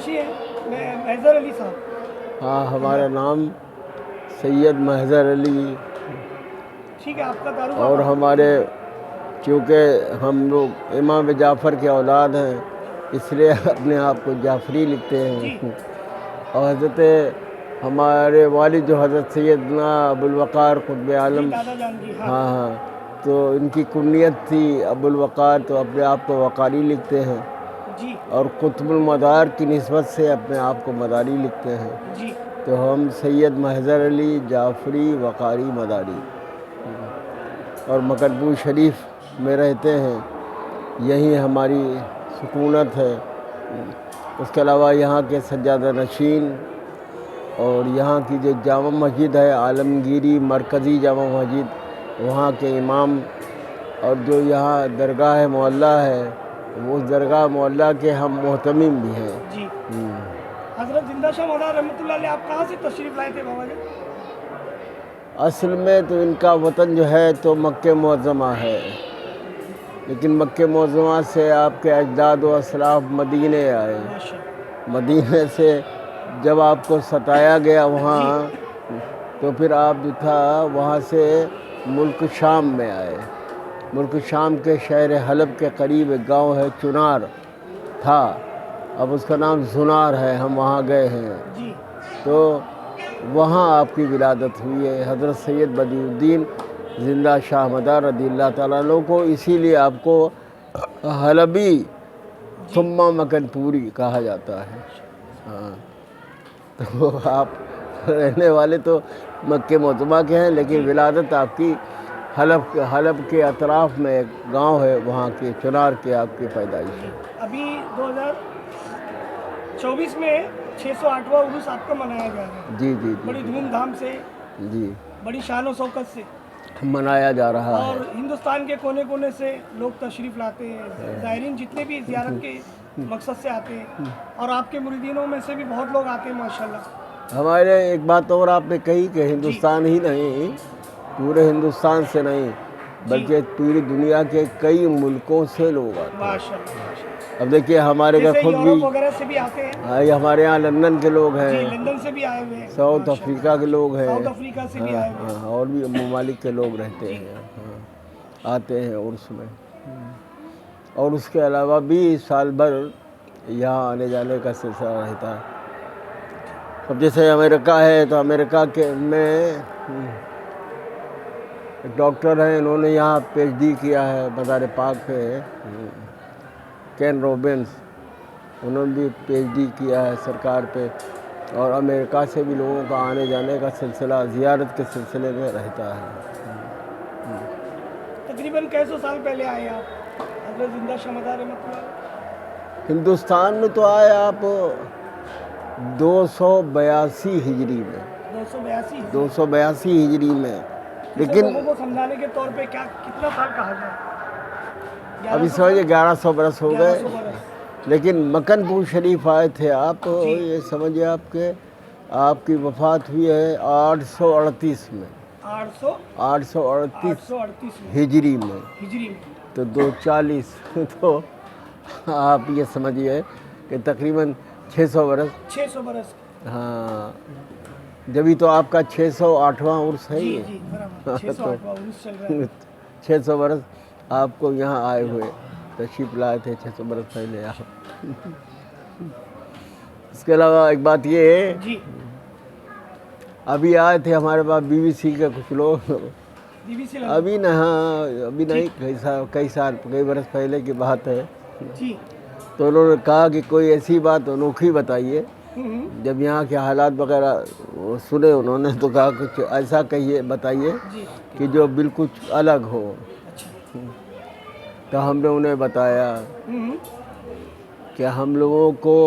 پیشی ہے محضر علی صاحب. ہاں ہمارا نام سید محضر علی. ٹھیک ہے, آپ کا تعارف. اور ہمارے چونکہ ہم لوگ امام جعفر کے اولاد ہیں اس لیے اپنے آپ کو جعفری لکھتے ہیں. اور حضرت ہمارے والد جو حضرت سیدنا ابوالوقار قطب عالم, دادا جان کی. ہاں ہاں, تو ان کی کنیت تھی ابوالوقار, تو اپنے آپ کو وقاری لکھتے ہیں. جی. اور قطب المدار کی نسبت سے اپنے آپ کو مداری لکھتے ہیں. جی. تو ہم سید محضر علی جعفری وقاری مداری اور مکرپور شریف میں رہتے ہیں. یہی ہماری سکونت ہے. اس کے علاوہ یہاں کے سجادہ نشین اور یہاں کی جو جامع مسجد ہے عالمگیری مرکزی جامع مسجد, وہاں کے امام, اور جو یہاں درگاہ معلیٰ ہے اس درگاہ معلیٰ کے ہم محتمم بھی ہیں. جی. حضرت زندہ شاہ مولانا رحمۃ اللہ علیہ آپ کہاں سے تشریف لائے تھے بابا جی؟ اصل میں تو ان کا وطن جو ہے تو مکہ معظمہ ہے, لیکن مکہ معظمہ سے آپ کے اجداد و اسلاف مدینے آئے. مدینے سے جب آپ کو ستایا گیا وہاں, تو پھر آپ جو تھا وہاں سے ملک شام میں آئے. ملک شام کے شہر حلب کے قریب ایک گاؤں ہے چنار تھا, اب اس کا نام زنار ہے. ہم وہاں گئے ہیں تو وہاں آپ کی ولادت ہوئی ہے. حضرت سید بدیع الدین زندہ شاہ مدار رضی اللہ تعالیٰ عنہ کو اسی لیے آپ کو حلبی ثم مکن پوری کہا جاتا ہے. ہاں, تو آپ رہنے والے تو مکہ معظمہ کے ہیں, لیکن ولادت آپ کی حلب کے اطراف میں ایک گاؤں ہے وہاں کے چنار کے آپ کی پیدائش ہے. ابھی 2024 میں 608واں عرس آپ کا منایا گیا ہے. جی جی بڑی جی دھوم دھام سے, جی بڑی شان و شوکت سے منایا جا رہا ہے. اور ہندوستان کے کونے کونے سے لوگ تشریف لاتے ہیں. زائرین جتنے بھی زیارت کے مقصد سے آتے ہیں, اور آپ کے مریدینوں میں سے بھی بہت لوگ آتے ہیں ماشاءاللہ. ہمارے ایک بات اور آپ نے کہی کہ ہندوستان ہی نہیں, پورے ہندوستان سے نہیں بلکہ پوری دنیا کے کئی ملکوں سے لوگ آتے ہیں. ماشاءاللہ. اب دیکھیے ہمارے گھر خود بھی یورپ وغیرہ سے بھی آتے ہیں. ہمارے یہاں لندن کے لوگ ہیں, لندن سے بھی آئے ہوئے ہیں, ساؤتھ افریقہ کے لوگ ہیں, ساؤتھ افریقہ سے بھی آئے ہوئے ہیں. اور بھی ممالک کے لوگ رہتے ہیں, آتے ہیں عرس میں. اور اس کے علاوہ بھی سال بھر یہاں آنے جانے کا سلسلہ رہتا ہے. اب جیسے امریکہ ہے تو امریکہ کے میں ایک ڈاکٹر ہیں, انہوں نے یہاں پی ایچ ڈی کیا ہے مزار پاک پہ, کین روبنس, انہوں نے بھی پی ایچ ڈی کیا ہے سرکار پہ. اور امریکہ سے بھی لوگوں کا آنے جانے کا سلسلہ زیارت کے سلسلے میں رہتا ہے. تقریباً کئی سال پہلے آئے آپ حضرت زندہ شاہ مدار رحمۃ اللہ؟ ہندوستان میں تو آئے آپ 282 ہجری میں. 282 ہجری میں. لیکن لوگوں کو سمجھانے کے طور پہ کتنا سال کہا جائے؟ ابھی سمجھے 1100 برس ہو گئے. لیکن مکن پور شریف آئے تھے آپ, یہ سمجھے آپ کے آپ کی وفات ہوئی ہے 838 میں. 838 ہجری میں. تو 240 تو آپ یہ سمجھیے کہ تقریباً 600 برس. 600 برس. ہاں, جبھی تو آپ کا 608واں عرس ہے. جی 600 برس آپ کو یہاں آئے ہوئے تشریف لائے تھے 600 برس پہلے آپ. اس کے علاوہ ایک بات یہ ہے, ابھی آئے تھے ہمارے پاس بی بی سی کے کچھ لوگ, ابھی نہ, ابھی نہیں, کئی برس پہلے کی بات ہے. تو انہوں نے کہا کہ کوئی ایسی بات انوکھی بتائیے. جب یہاں کے حالات وغیرہ سنے انہوں نے, تو کہا کچھ ایسا کہیے, بتائیے کہ جو بالکل الگ ہو. تو ہم نے انہیں بتایا کہ ہم لوگوں کو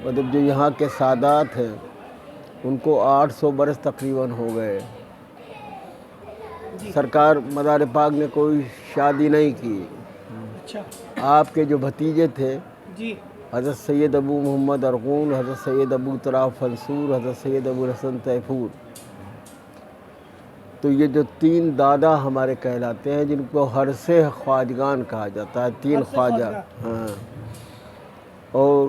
مطلب جو یہاں کے سادات ہیں ان کو 800 برس تقریباً ہو گئے. سرکار مزار پاک نے کوئی شادی نہیں کی. آپ کے جو بھتیجے تھے حضرت سید ابو محمد ارغون, حضرت سید ابو طراف منصور, حضرت سید ابو الحسن طیفور, تو یہ جو 3 دادا ہمارے کہلاتے ہیں جن کو ہرسہ خواجگان کہا جاتا ہے, 3 خواجہ. ہاں, اور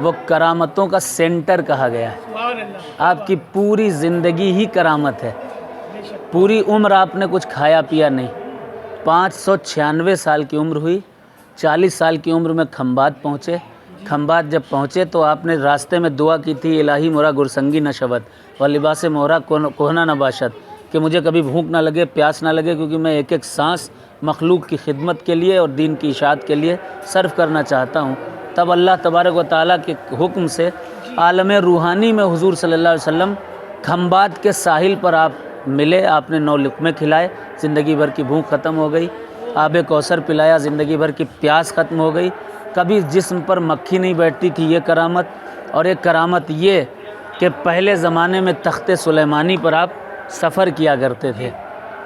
وہ کرامتوں کا سینٹر کہا گیا ہے. سبحان اللہ. آپ کی پوری زندگی ہی کرامت ہے. بے شک. پوری عمر آپ نے کچھ کھایا پیا نہیں. 596 سال کی عمر ہوئی. 40 سال کی عمر میں کھمبات پہنچے. کھمبات جب پہنچے تو آپ نے راستے میں دعا کی تھی الہی مورا گرسنگی نہ شود و لباس مورا کوہنا نہ باشد، کہ مجھے کبھی بھوک نہ لگے، پیاس نہ لگے، کیونکہ میں ایک ایک سانس مخلوق کی خدمت کے لیے اور دین کی اشاعت کے لیے صرف کرنا چاہتا ہوں. تب اللہ تبارک و تعالیٰ کے حکم سے عالم روحانی میں حضور صلی اللہ علیہ وسلم کھمبات کے ساحل پر آپ ملے. آپ نے 9 لقمے کھلائے، زندگی بھر کی بھوک ختم ہو گئی. آب کوثر پلایا، زندگی بھر کی پیاس ختم ہو گئی. کبھی جسم پر مکھی نہیں بیٹھتی تھی، یہ کرامت. اور ایک کرامت یہ کہ پہلے زمانے میں تخت سلیمانی پر آپ سفر کیا کرتے تھے،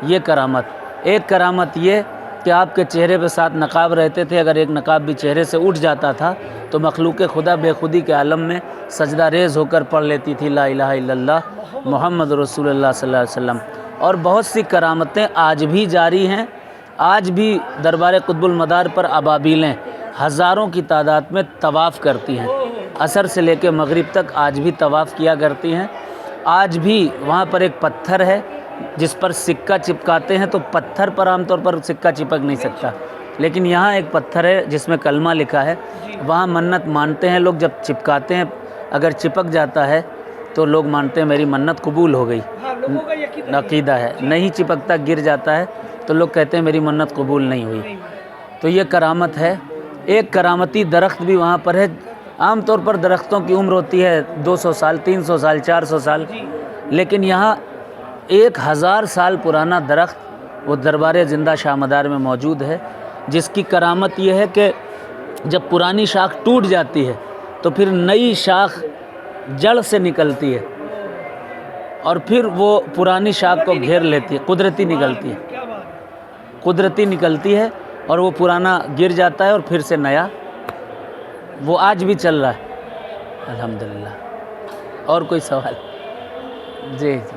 یہ کرامت. ایک کرامت یہ کہ آپ کے چہرے پہ 7 نقاب رہتے تھے. اگر ایک نقاب بھی چہرے سے اٹھ جاتا تھا تو مخلوق خدا بے خودی کے عالم میں سجدہ ریز ہو کر پڑھ لیتی تھی لا الہ الا اللہ محمد رسول اللہ صلی اللہ علیہ وسلم. اور بہت سی کرامتیں آج بھی جاری ہیں. آج بھی دربار قطب المدار پر ابابیلیں ہزاروں کی تعداد میں طواف کرتی ہیں. عصر سے لے کے مغرب تک آج بھی طواف کیا کرتی ہیں. آج بھی وہاں پر ایک پتھر ہے جس پر سکہ چپکاتے ہیں، تو پتھر پر عام طور پر سکہ چپک نہیں سکتا، لیکن یہاں ایک پتھر ہے جس میں کلمہ لکھا ہے. وہاں منت مانتے ہیں لوگ، جب چپکاتے ہیں اگر چپک جاتا ہے تو لوگ مانتے ہیں میری منت قبول ہو گئی. ہاں، لوگوں کا یقین عقیدہ ہے. نہیں چپکتا، گر جاتا ہے تو لوگ کہتے ہیں میری منت قبول نہیں ہوئی. تو یہ کرامت ہے. ایک کرامتی درخت بھی وہاں پر ہے. عام طور پر درختوں کی عمر ہوتی ہے 200 سال، 300 سال، 400 سال، لیکن یہاں 1000 سال پرانا درخت وہ دربار زندہ شاہ مدار میں موجود ہے، جس کی کرامت یہ ہے کہ جب پرانی شاخ ٹوٹ جاتی ہے تو پھر نئی شاخ جڑ سے نکلتی ہے اور پھر وہ پرانی شاخ کو گھیر لیتی ہے. قدرتی نکلتی ہے، کیا بات ہے. قدرتی نکلتی ہے اور وہ پرانا گر جاتا ہے اور پھر سے نیا. وہ آج بھی چل رہا ہے الحمدللہ. اور کوئی سوال؟ جی جی.